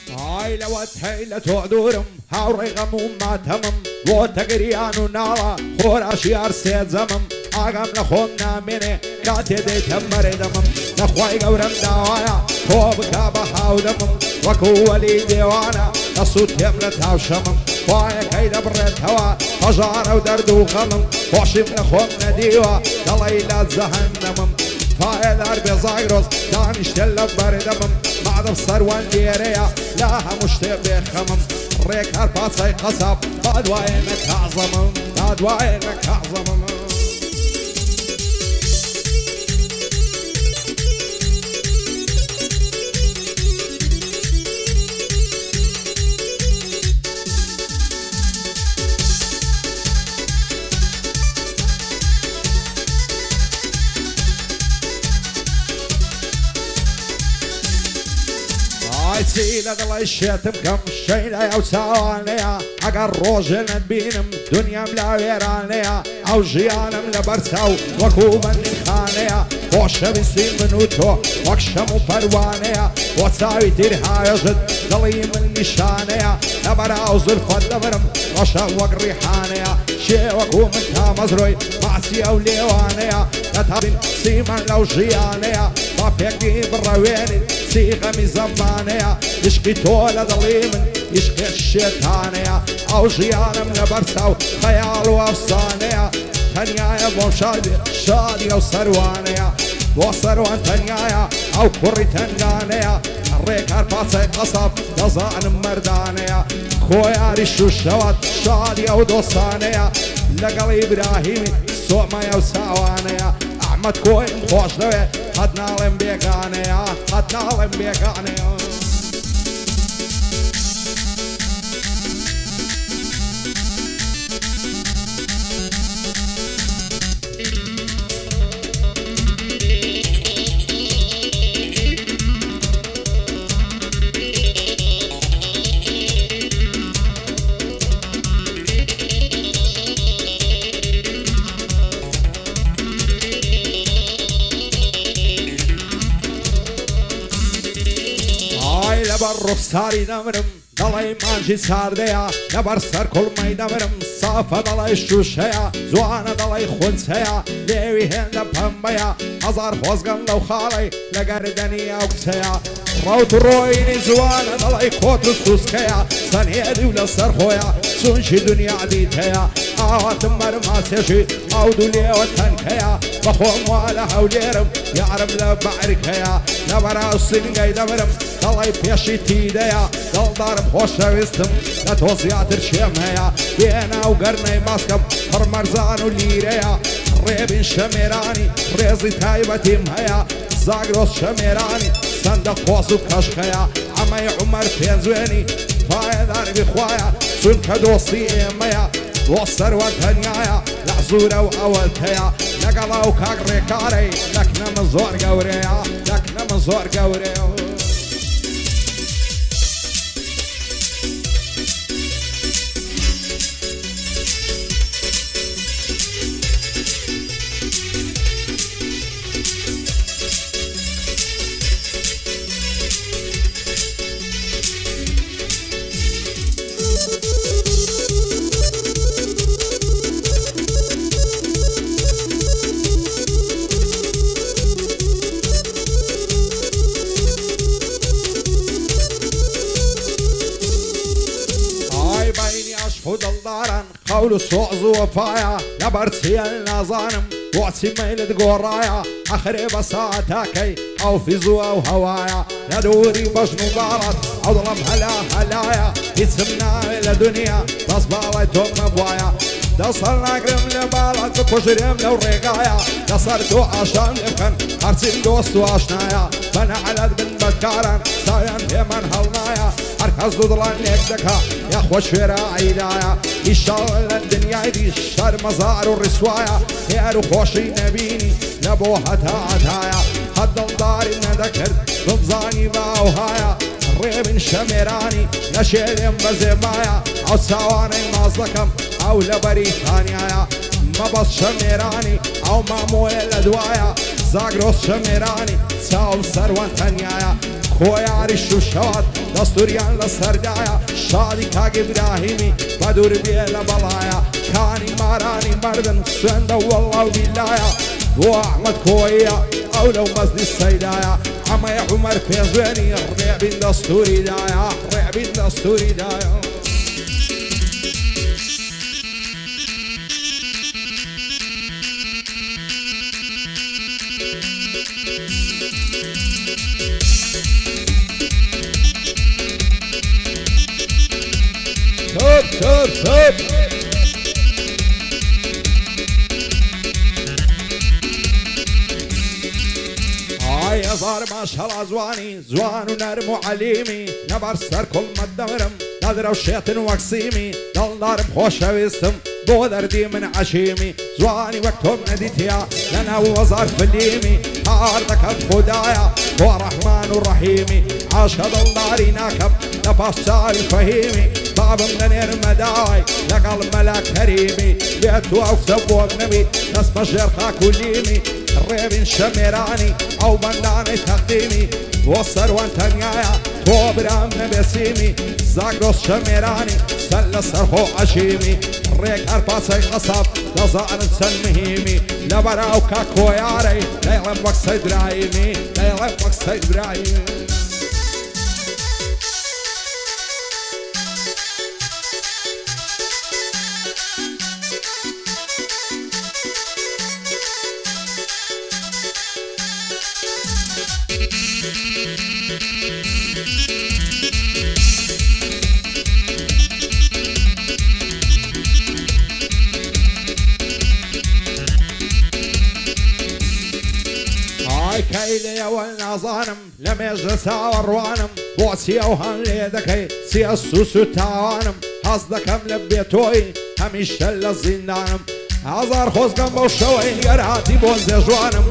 هاي لو تهيلة تعذورم هاوري غموم ما تمم لو تقريانو نارا خوراشي أرسيد زمم آقام لخوم ناميني كاتي دي تمري دمم نخواي قورم داوايا خوب كابا هاو دمم وكو ولي ديوانا نصوت يملت هاو شمم خواي كيدا بريت هوا فجارة ودردو خمم خوشم لخوم نديوا دليلات زهنمم فايد أربي زايروس دانش تلب بردمم بعد بصروان ديريا لاها مشتاق بخمم ريك هرباصي قصب قد وينك أعظمم قد وينك أعظمم سيلة دل الشتم كم شيلة وسوانيا أقر روجل نبينم دنيا ملا ويرانيا أو جيانم لبرساو وكوبا نخانيا وشم سين منوتو وكشم وبروانيا وساوي تيرها يجد ضلي من نشانيا نبراو زلفة دبرم وشم وقريحانيا شي وكو من تامزروي معسيا وليوانيا نتابين سيمان لو جيانيا بابيكي بالرويني سيغة مزمانيا يشكي طولة ظليمن يشكي الشيطانيا أو جيانا من برساو خيال وافصانيا تنيايا بو شادي أو سروانيا وسروان تنيايا أو كوري تنغانيا الريك هرباصي قصب نظان مردانيا خويا ريشو الشوات شادي أو دوسانيا لقلي إبراهيمي سوء ما يوساوانيا أحمد كوين خوش دوي قد نالم بيقانيا قد نالم بيقانيا لبر ساري نمرم دلي مانجي سارديا لبر سر كل ماي نمرم صافة دلي شوشيا زوانا دلي خنسيا ليوي هند بامبيا هزار خوزغن لو خالي لقردني اوكسيا روت رويني زوانا دلي كوتو سوسكيا سنيا دولا سرخويا سنشي دنيا ديتيا آوات مرماسيشي او دولي وتنكيا بخوم والا هوليرم يعرب لبعركيا لبرا السنقاي دمرم دلي بيشي تيديا دل دارم خوش رويستم نتوزياتر شيمهيا بينا وقرني ماسكم فرمرزان وليريا ريبين شميراني ريزي تايبتي مهيا زاقروس شميراني صندق واسو كشخيا عمي عمر بينزويني فايدار بخوايا سنك دوستي اميا وصروان تنيايا لعزورة وأولتيا نقلا وكاقري كاري لكنا من زور قوريا لكنا من زور قوريا قولوا صعز وفايا نبرتي النظانم وعسي ميلد قرايا اخري بساعتاكي او في زوا وهوايا ندوري بجنو بارد او ظلم هلا هلايا يسمنا الى دنيا بس باليتهم بوايا دصرنا قرم لبالك كجرم لو رقايا دصرتو عشان يمكن ارسل دوست واشنايا بنا على بن بكارن سايان في من هلنايا اركز ضلان يكدكها يا خوش في راعيدايا ان شاء الله الدنيا دي الشر مزار والرسوايا يا خوشي نبيني لبوها تاعتايا حد الدار ان ذكرت رمزاني باوهايا ريب شميراني نشيل بزمايا او سواني مازلكم او لبريطانيا ما بس شميراني او معمول الادوايا زاقروس شميراني ساو سروان تنيايا خۆیاری شوشەوات دەستوریان لە سەردایە شادی کاک ئیبراهیمی بەدوور بێ لە بەڵایە کانی مارانی مردن سوێندە وەڵڵا و بیلایە بۆ ئەحمەد کۆیە ئەو لەو مەزنی سەیدایە ئەمەی عومەر پێزوێنی ڕێبین دەستوریدایە ڕێبین دەستوریدایە Hop hop hop. Ay yazar maşallah zwani zwan و نرم و علیمی نبر سر کل مدمرم ندرو شیطن و اکسیمی دلدارم خوشویستم بو دردی من عشیمی زوانی وقتم ندیتیا لنا وزار فلیمی هاردکت خدایا بو رحمان و رحیمی عاشق دلداری ناکم نفس سال فهیمی بابم ننیر مداي لقل ملاك كريمي بيتو أكتب وابنبي نسمى جرخا كليمي الريبين شميراني أو بنداني تقديمي وصر وانتنيايا توبرام نبسيمي زاقروس شميراني سل سرخو عشيمي الريك أرباسي قصب دزان سنمهيمي لبراو كاكوياري ليلم وقصي درايمي ليلم وقصي درايمي كيلي والنظانم لم يجلس وروانم بوسي وهن ليدكي سياسوس تاوانم حصدكم لبيتوي هميشه للزندانم هزار خوزقم بوشوي قراتي بوزي جوانم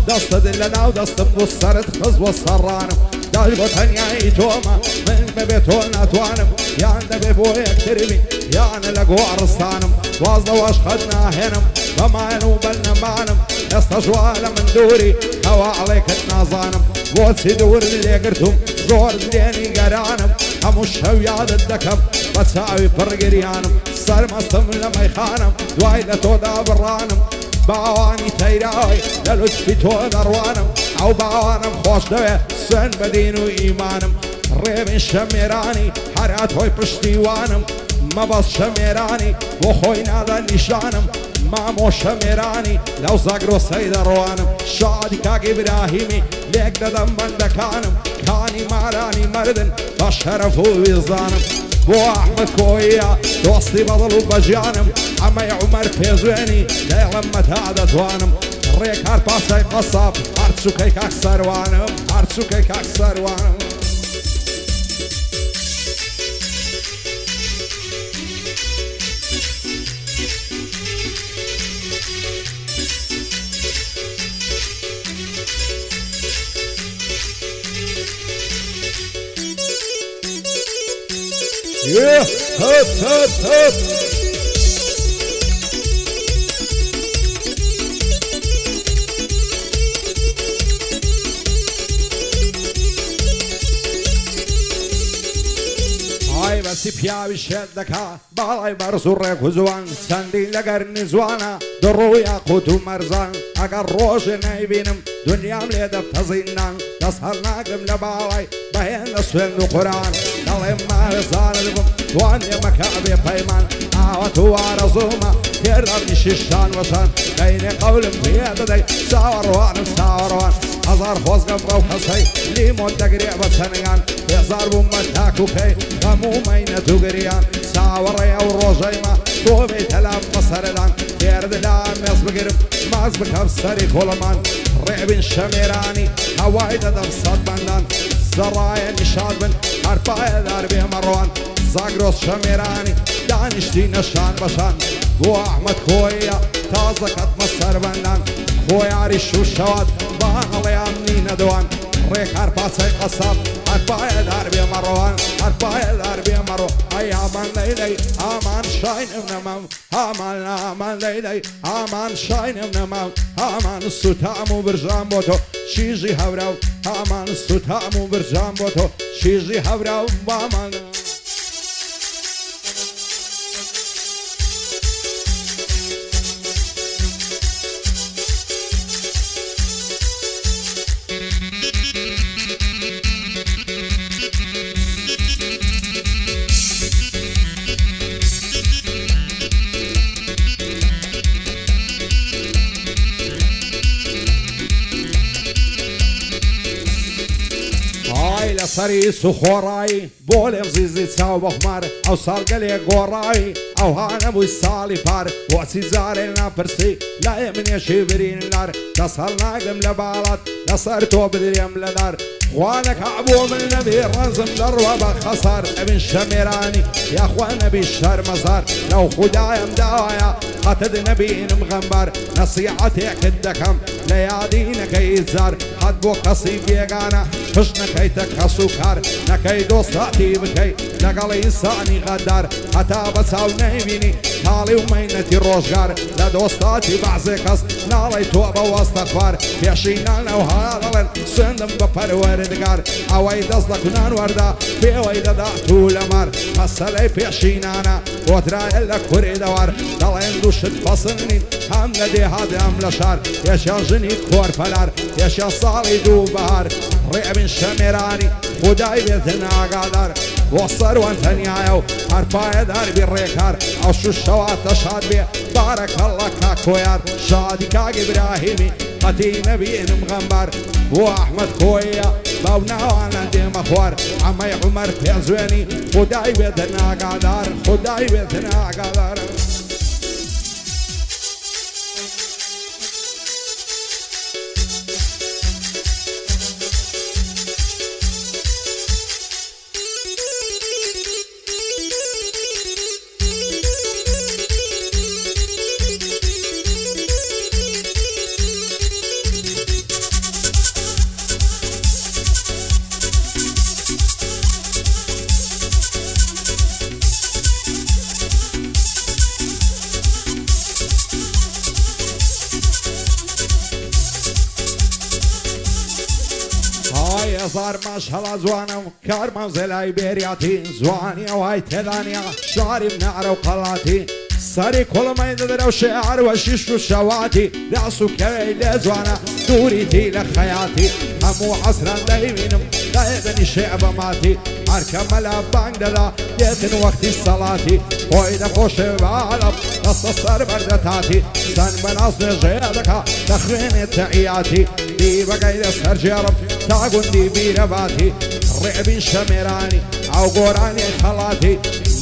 دست دلنا ودست بوسرت خز وصرانم دالبو تنياي توما من ببيتو ناتوانم يان دبيبوي اكتربي يان لقو عرستانم وازدو واشخدنا هنم وما نوبلنا معنم يستجوال من دوري هوا عليك النظانم بوسي دور اللي قرتم زور دليني قرانم هموش هوياد الدكم بتساوي فرقريانم صار مصم لما يخانم دوايدة تودا برانم باواني تيراوي للوتفي تودا روانم او باوانم خوش دوي سن بدين و ايمانم ريبين شميراني حرات هوي پشتيوانم ما بس شميراني وخوي نادا نشانم مامو شميراني لو زاقرو سيد روانم شادي كاك ابراهيمي ليك ددم بندكانم كاني ماراني مردن بشرف ووزانم بو احمد كويا دوستي بضل وبجانم عمي عمر بيزويني ليلم متادا توانم ريك هارباسي قصاب هارتسو كيك اكسر وانم هارتسو كيك اكسر وانم Yeah, hop, hop, hop. هاي بس پیاوی شدکا بالای برزور کوزوان سندی لگر نزوانا درو یاقوت و مرزان اگر روز نبینم دنیام لیدب تزینان دسهر ناگم لبالای بهین نسوین قرآن دلیم ما زاندم دوان مکابی پیمان آوت و آرزوما تردم نشیشان وشان بین قولم بیاد دی ساوروان ساوروان هزار خوزگم رو خسی لیمون دگری بسنگان هزار بومت تاکو کی غمو مین تو گریان ساوری او روزای ما تو بیتلام مسردان تردلام از بگیرم ماز بکم سری کلمان رعبین شمیرانی هوای دادم صد بندان زرای نشاد بن حرفای دار بی مروان زاگروس شمیرانی دانشتی نشان بشان بو احمد خویا تازه کت مصر بندان خویاری شوشوات باغلی امنی ندوان ریک حرفاسای قصاب حرفای دار بی مروان بايلار بيمرو اي امان ليلي امان شاين نمام امان ليلي امان شاين نمام امان ستامو برجام بوتو شيجي هوراو امان ستامو برجام بوتو شيجي هوراو بامان سري سخوراي بولم زيزي تساو بخمار او سالقلي قوراي او هانا بو السالي فار وعسي زارينا برسي لا يمن يشيبرين النار تصلنا قدم لبالات نصرتو بدريم لدار خوانك عبو من نبي رنزم للربا خسر ابن شميراني يا اخوان نبي الشهر مزار لو خدايا مدايا قتد نبي مغمبر نصيحتي كدكم ليادينك يزار حد بو قصي بيقانا فشنا كيتك سكر نكي دوستاتي بكي لقل إنساني غدار حتى بساو نيبيني حالي ومينتي روشغار لدوستاتي بعزي قص نالي توبة واستغفار بيشينا لو هذا سندم بپروردگار اوي دزلك نان وردا بيوي داتو لمر فصلي بيشينانا وترا لك كوري دوار دلين دوشت فصلني هم ندي هذا هم لشار يشاجني كور فلار يشا صالي دو بهار رئب شميراني خداي بيتنا قادر وصر وانتنيايو هرباي دار بالريكار او شو الشوات تشهد بي بارك الله كاكويار شادي كاك ابراهيمي قتي نبي مغمبر واحمد خويا باونا وانا دي مخوار عمي عمر بيزويني خداي بيتنا قادر خداي بيتنا قادر صار ما شاء الله زوانا كارما زلاي بيرياتي زواني وهاي تلانيا شعري بنعرة وقلاتي صاري كل ما يدروا شعر وشيش وشواتي راسو كويلة زوانا دوريتي لخياتي همو عصرا دايمينم دايبني شعب ماتي عركة ملا بانجدا يتن وقت الصلاتي وإذا خوش بعلم نصصر بردتاتي سن بناصر جيادك تخوين التعياتي دي بقايد سرجرم تاقون دي بيرباتي رعب شميراني او قوراني خلاتي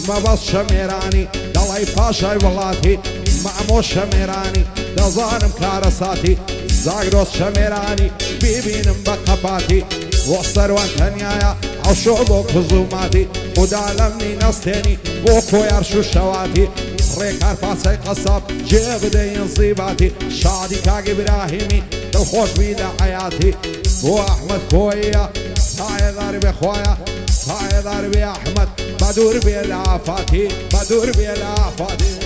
ما بس شميراني دلاي باشاي ولاتي معمو شميراني دظانم كارساتي زاقروس شميراني بيبينم بقباتي وصر وانتنيايا او شعبو كزوماتي ودالمني نستيني بوكو يرشو شواتي ريكار فاسي قصاب جيب دين صيباتي شادي كاق ابراهيمي الخوش بيدا حياتي واحمد خويا هاي ضاربي خويا هاي ضاربي احمد بدور بالعافاتي بدور بالعافاتي